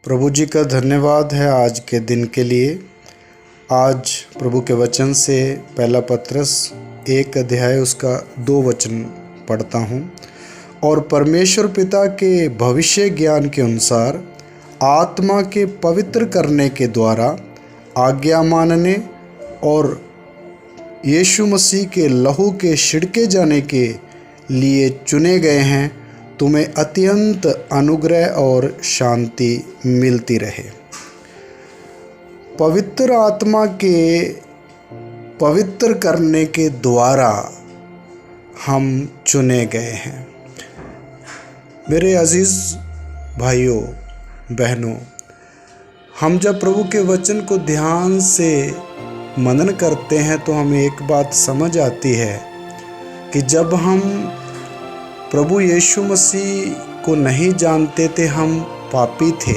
प्रभु जी का धन्यवाद है आज के दिन के लिए। आज प्रभु के वचन से पहला पत्रस 1 अध्याय उसका 2 वचन पढ़ता हूँ। और परमेश्वर पिता के भविष्य ज्ञान के अनुसार आत्मा के पवित्र करने के द्वारा आज्ञा मानने और यीशु मसीह के लहू के छिड़के जाने के लिए चुने गए हैं, तुम्हें अत्यंत अनुग्रह और शांति मिलती रहे। पवित्र आत्मा के पवित्र करने के द्वारा हम चुने गए हैं। मेरे अजीज़ भाइयों बहनों, हम जब प्रभु के वचन को ध्यान से मनन करते हैं तो हमें एक बात समझ आती है कि जब हम प्रभु यीशु मसीह को नहीं जानते थे, हम पापी थे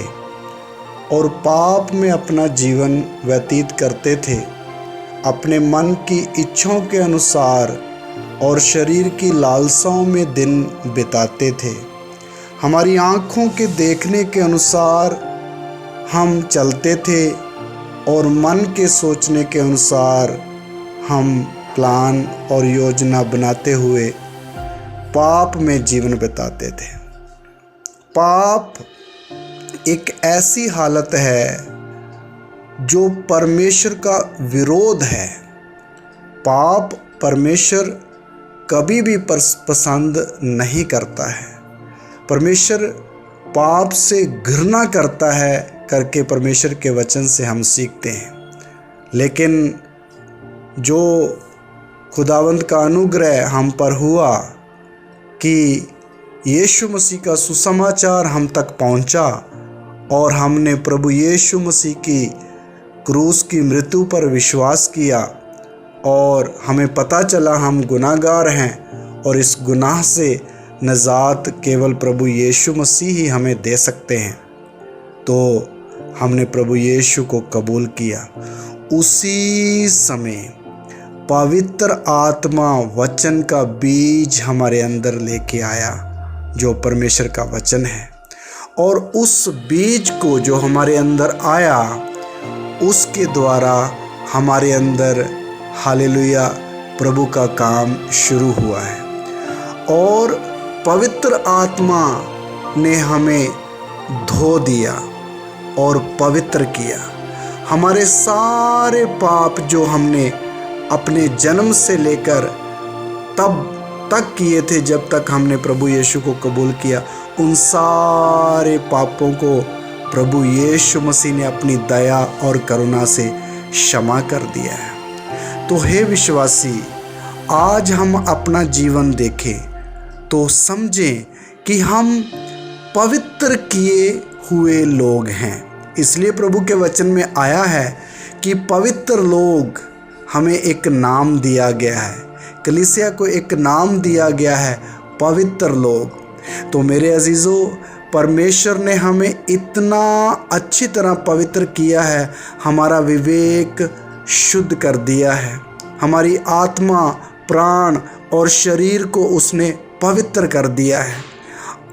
और पाप में अपना जीवन व्यतीत करते थे, अपने मन की इच्छाओं के अनुसार और शरीर की लालसाओं में दिन बिताते थे। हमारी आँखों के देखने के अनुसार हम चलते थे और मन के सोचने के अनुसार हम प्लान और योजना बनाते हुए पाप में जीवन बिताते थे। पाप एक ऐसी हालत है जो परमेश्वर का विरोध है। पाप परमेश्वर कभी भी पसंद नहीं करता है। परमेश्वर पाप से घृणा करता है करके परमेश्वर के वचन से हम सीखते हैं। लेकिन जो खुदावंद का अनुग्रह हम पर हुआ कि यीशु मसीह का सुसमाचार हम तक पहुंचा और हमने प्रभु यीशु मसीह की क्रूस की मृत्यु पर विश्वास किया और हमें पता चला हम गुनाहगार हैं और इस गुनाह से निजात केवल प्रभु यीशु मसीह ही हमें दे सकते हैं, तो हमने प्रभु यीशु को कबूल किया। उसी समय पवित्र आत्मा वचन का बीज हमारे अंदर लेके आया जो परमेश्वर का वचन है, और उस बीज को जो हमारे अंदर आया उसके द्वारा हमारे अंदर हालेलुया प्रभु का काम शुरू हुआ है। और पवित्र आत्मा ने हमें धो दिया और पवित्र किया। हमारे सारे पाप जो हमने अपने जन्म से लेकर तब तक किए थे जब तक हमने प्रभु यीशु को कबूल किया, उन सारे पापों को प्रभु यीशु मसीह ने अपनी दया और करुणा से क्षमा कर दिया है। तो हे विश्वासी, आज हम अपना जीवन देखें तो समझें कि हम पवित्र किए हुए लोग हैं। इसलिए प्रभु के वचन में आया है कि पवित्र लोग हमें एक नाम दिया गया है, कलीसिया को एक नाम दिया गया है, पवित्र लोग। तो मेरे अजीज़ों, परमेश्वर ने हमें इतना अच्छी तरह पवित्र किया है, हमारा विवेक शुद्ध कर दिया है, हमारी आत्मा, प्राण और शरीर को उसने पवित्र कर दिया है।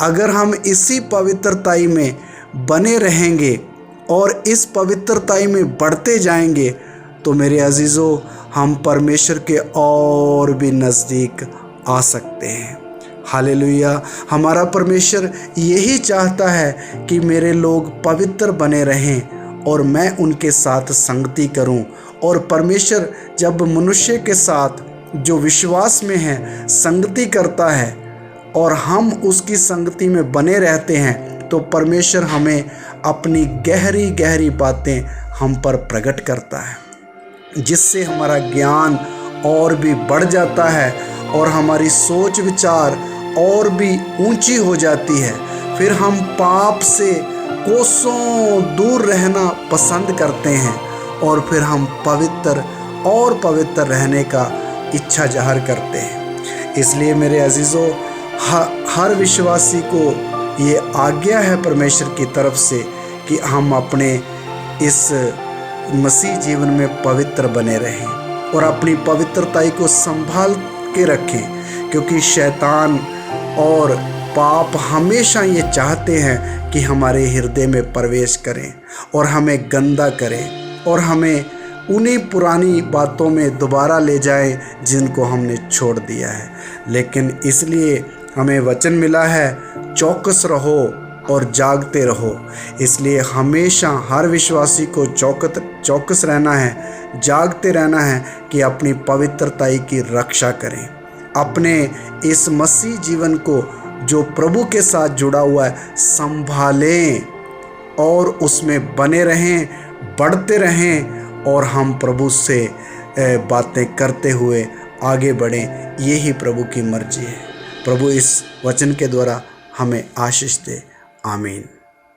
अगर हम इसी पवित्रताई में बने रहेंगे और इस पवित्रताई में बढ़ते जाएंगे तो मेरे अजीज़ों, हम परमेश्वर के और भी नज़दीक आ सकते हैं। हालेलुया। हमारा परमेश्वर यही चाहता है कि मेरे लोग पवित्र बने रहें और मैं उनके साथ संगति करूं। और परमेश्वर जब मनुष्य के साथ जो विश्वास में है संगति करता है और हम उसकी संगति में बने रहते हैं तो परमेश्वर हमें अपनी गहरी गहरी बातें हम पर प्रकट करता है, जिससे हमारा ज्ञान और भी बढ़ जाता है और हमारी सोच विचार और भी ऊंची हो जाती है। फिर हम पाप से कोसों दूर रहना पसंद करते हैं और फिर हम पवित्र और पवित्र रहने का इच्छा जाहिर करते हैं। इसलिए मेरे अजीज़ों, हर विश्वासी को ये आज्ञा है परमेश्वर की तरफ से कि हम अपने इस मसीह जीवन में पवित्र बने रहें और अपनी पवित्रताई को संभाल के रखें, क्योंकि शैतान और पाप हमेशा ये चाहते हैं कि हमारे हृदय में प्रवेश करें और हमें गंदा करें और हमें उन्हीं पुरानी बातों में दोबारा ले जाए जिनको हमने छोड़ दिया है। लेकिन इसलिए हमें वचन मिला है, चौकस रहो और जागते रहो। इसलिए हमेशा हर विश्वासी को चौकस रहना है, जागते रहना है कि अपनी पवित्रताई की रक्षा करें। अपने इस मसीह जीवन को जो प्रभु के साथ जुड़ा हुआ है संभालें और उसमें बने रहें, बढ़ते रहें और हम प्रभु से बातें करते हुए आगे बढ़ें। यही प्रभु की मर्जी है। प्रभु इस वचन के द्वारा हमें आशीष दे। आमीन।